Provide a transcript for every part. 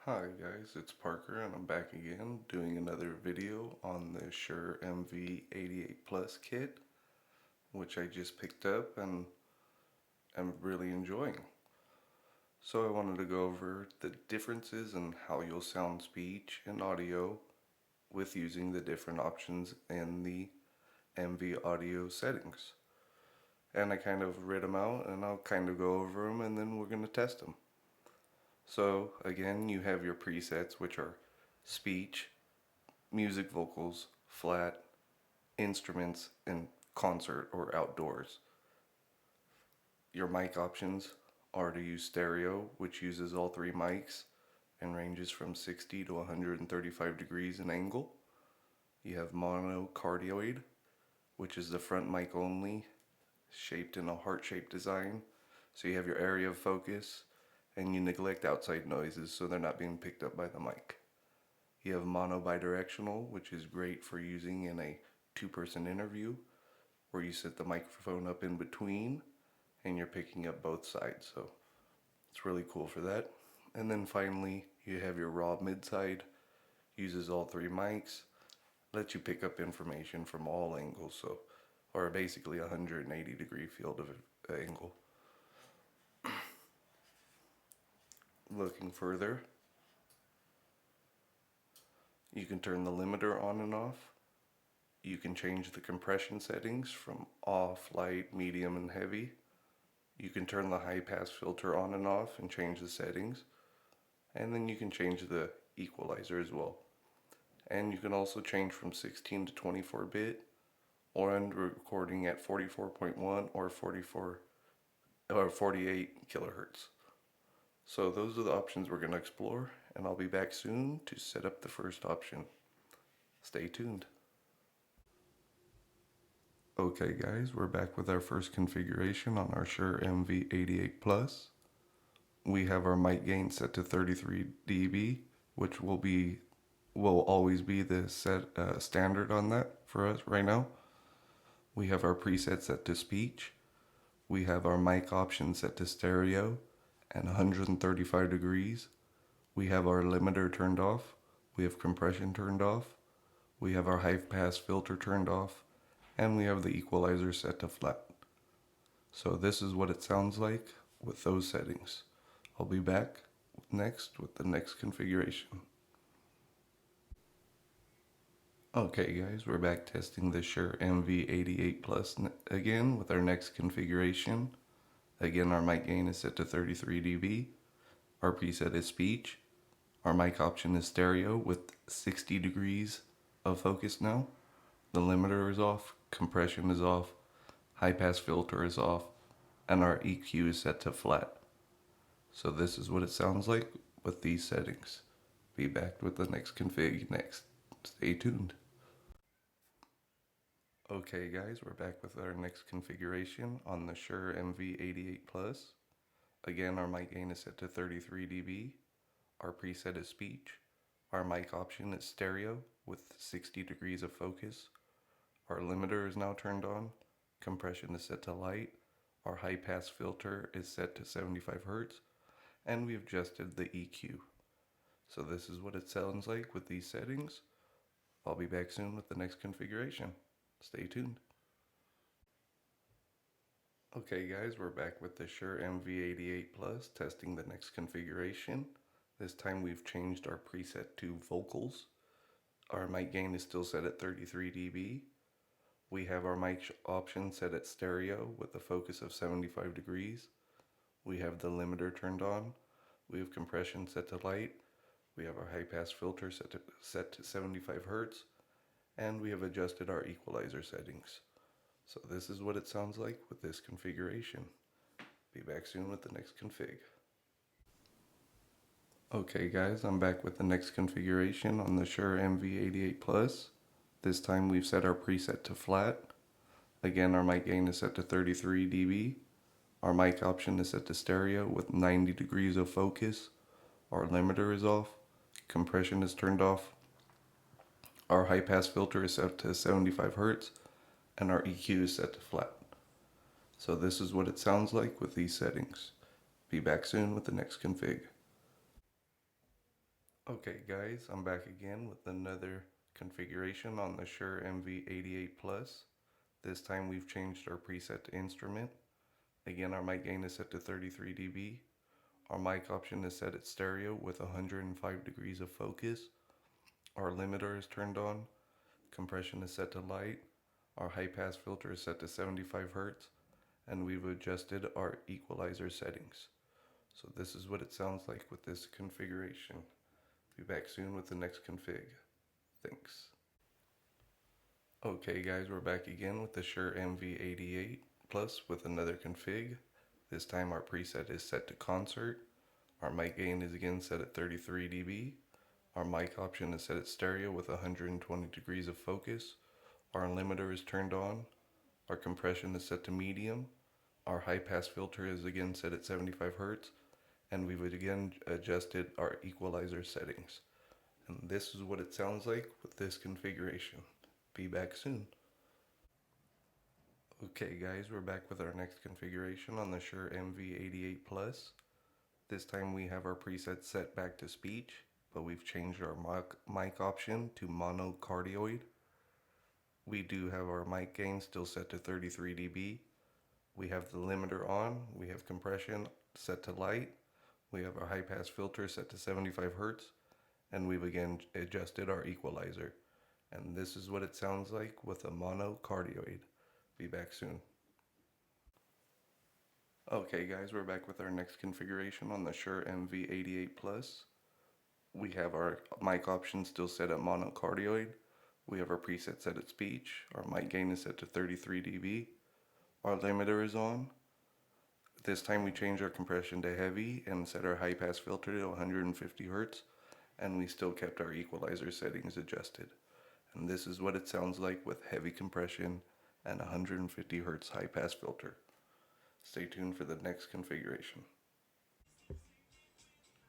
Hi guys, it's Parker and I'm back again doing another video on the Shure MV88 Plus kit, which I just picked up and am really enjoying. So I wanted to go over the differences in how you'll sound speech and audio with using the different options in the MV audio settings. And I kind of read them out and I'll kind of go over them and then we're going to test them. So again, you have your presets, which are speech, music, vocals, flat, instruments, and concert or outdoors. Your mic options are to use stereo, which uses all three mics and ranges from 60 to 135 degrees in angle. You have mono cardioid, which is the front mic only, shaped in a heart-shaped design. So you have your area of focus and you neglect outside noises so they're not being picked up by the mic. You have mono Bi Directional, which is great for using in a two-person interview where you set the microphone up in between and you're picking up both sides, so it's really cool for that. And then finally you have your raw mid-side, uses all three mics, lets you pick up information from all angles, so or basically a 180 degree field of angle. Looking further, you can turn the limiter on and off. You can change the compression settings from off, light, medium, and heavy. You can turn the high pass filter on and off and change the settings. And then you can change the equalizer as well. And you can also change from 16 to 24 bit or end recording at 44.1 or 48 kilohertz. So those are the options we're going to explore, and I'll be back soon to set up the first option. Stay tuned. Okay guys, we're back with our first configuration on our Shure MV88 Plus. We have our mic gain set to 33 dB, which will always be the standard on that for us right now. We have our preset set to speech. We have our mic option set to stereo and 135 degrees. We have our limiter turned off. We have compression turned off. We have our high pass filter turned off. And we have the equalizer set to flat. So this is what it sounds like with those settings. I'll be back next with the next configuration. Okay guys, we're back testing the Shure MV88 Plus again with our next configuration. Again, our mic gain is set to 33 dB. Our preset is speech. Our mic option is stereo with 60 degrees of focus now. The limiter is off, compression is off, high pass filter is off, and our EQ is set to flat. So this is what it sounds like with these settings. Be back with the next config next. Stay tuned. Okay guys, we're back with our next configuration on the Shure MV88 Plus. Again, our mic gain is set to 33 dB. Our preset is speech. Our mic option is stereo with 60 degrees of focus. Our limiter is now turned on. Compression is set to light. Our high pass filter is set to 75 Hz. And we've adjusted the EQ. So this is what it sounds like with these settings. I'll be back soon with the next configuration. Stay tuned. Okay guys, we're back with the Shure MV88 Plus testing the next configuration. This time we've changed our preset to vocals. Our mic gain is still set at 33 dB. We have our mic option set at stereo with a focus of 75 degrees. We have the limiter turned on. We have compression set to light. We have our high pass filter set to 75 Hz. And we have adjusted our equalizer settings. So this is what it sounds like with this configuration. Be back soon with the next config. Okay guys, I'm back with the next configuration on the Shure MV88 Plus. This time we've set our preset to flat. Again, our mic gain is set to 33 dB. Our mic option is set to stereo with 90 degrees of focus. Our limiter is off. Compression is turned off. Our high pass filter is set to 75 Hz. And our EQ is set to flat. So this is what it sounds like with these settings. Be back soon with the next config. Okay guys, I'm back again with another configuration on the Shure MV88 Plus. This time we've changed our preset to instrument. Again, our mic gain is set to 33 dB. Our mic option is set at stereo with 105 degrees of focus. Our limiter is turned on. Compression is set to light. Our high pass filter is set to 75 Hz. And we've adjusted our equalizer settings. So this is what it sounds like with this configuration. Be back soon with the next config. Thanks. Okay guys, we're back again with the Shure MV88 Plus with another config. This time our preset is set to concert. Our mic gain is again set at 33 dB. Our mic option is set at stereo with 120 degrees of focus. Our limiter is turned on. Our compression is set to medium. Our high pass filter is again set at 75 Hz. And we've again adjusted our equalizer settings. And this is what it sounds like with this configuration. Be back soon. Okay guys, we're back with our next configuration on the Shure MV88 Plus. This time we have our preset set back to speech, but we've changed our mic option to mono cardioid. We do have our mic gain still set to 33 dB. We have the limiter on, we have compression set to light, we have our high pass filter set to 75 Hz, and we've again adjusted our equalizer. And this is what it sounds like with a mono cardioid. Be back soon. Okay guys, we're back with our next configuration on the Shure MV88 Plus. We have our mic option still set at mono cardioid. We have our preset set at speech. Our mic gain is set to 33 dB. Our limiter is on. This time we changed our compression to heavy and set our high pass filter to 150 Hz, and we still kept our equalizer settings adjusted. And this is what it sounds like with heavy compression and 150 Hz high pass filter. Stay tuned for the next configuration.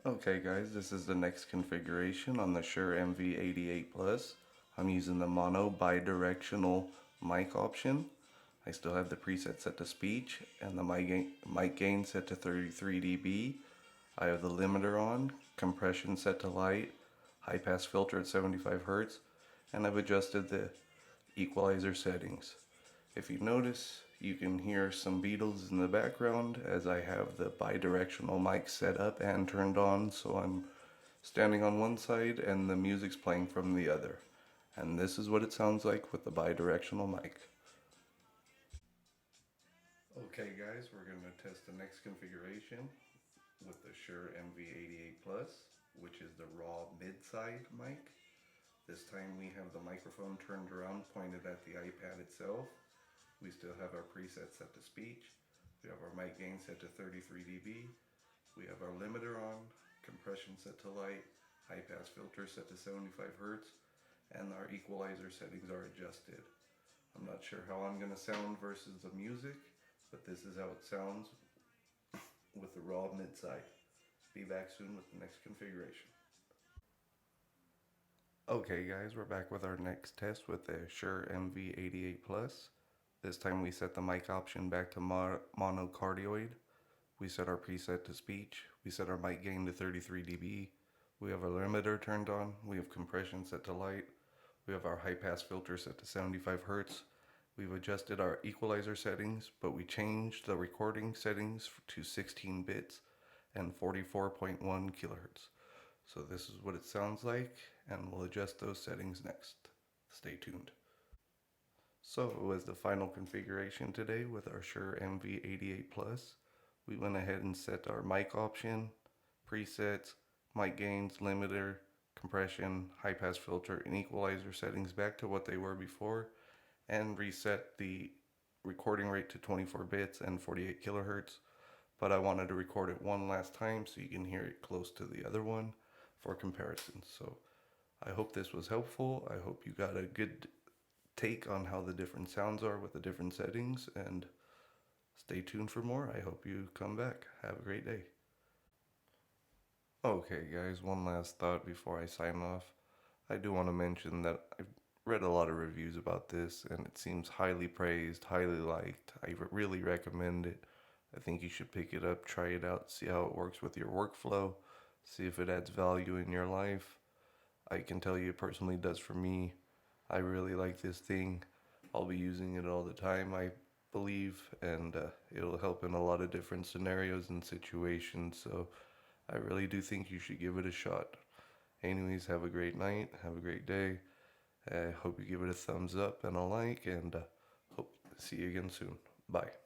Okay guys, this is the next configuration on the Shure MV88 Plus. I'm using the mono Bi Directional mic option. I still have the preset set to speech and the mic gain set to 33 dB. I have the limiter on, compression set to light, high pass filter at 75 Hz, and I've adjusted the equalizer settings. If you notice, you can hear some Beatles in the background as I have the bi-directional mic set up and turned on, so I'm standing on one side and the music's playing from the other. And this is what it sounds like with the bi-directional mic. Okay guys, we're going to test the next configuration with the Shure MV88 Plus, which is the raw mid-side mic. This time we have the microphone turned around, pointed at the iPad itself. We still have our preset set to speech. We have our mic gain set to 33 dB. We have our limiter on, compression set to light, high pass filter set to 75 Hz, and our equalizer settings are adjusted. I'm not sure how I'm going to sound versus the music, but this is how it sounds with the raw mid-side. Be back soon with the next configuration. Okay guys, we're back with our next test with the Shure MV88 Plus. This time we set the mic option back to mono cardioid. We set our preset to speech. We set our mic gain to 33 dB. We have our limiter turned on. We have compression set to light. We have our high pass filter set to 75 Hz. We've adjusted our equalizer settings, but we changed the recording settings to 16 bits and 44.1 kilohertz. So this is what it sounds like, and we'll adjust those settings next. Stay tuned. So it was the final configuration today with our Shure MV88 Plus. We went ahead and set our mic option, presets, mic gains, limiter, compression, high pass filter, and equalizer settings back to what they were before, and reset the recording rate to 24 bits and 48 kilohertz. But I wanted to record it one last time so you can hear it close to the other one for comparison. So I hope this was helpful. I hope you got a good take on how the different sounds are with the different settings, and stay tuned for more. I hope you come back. Have a great day. Okay guys, one last thought before I sign off. I do want to mention that I've read a lot of reviews about this and it seems highly praised, highly liked. I really recommend it. I think you should pick it up, try it out, see how it works with your workflow. See if it adds value in your life. I can tell you it personally does for me. I really like this thing. I'll be using it all the time, I believe, and it'll help in a lot of different scenarios and situations. So I really do think you should give it a shot. Anyways, have a great night, have a great day. I hope you give it a thumbs up and a like, and hope to see you again soon. Bye.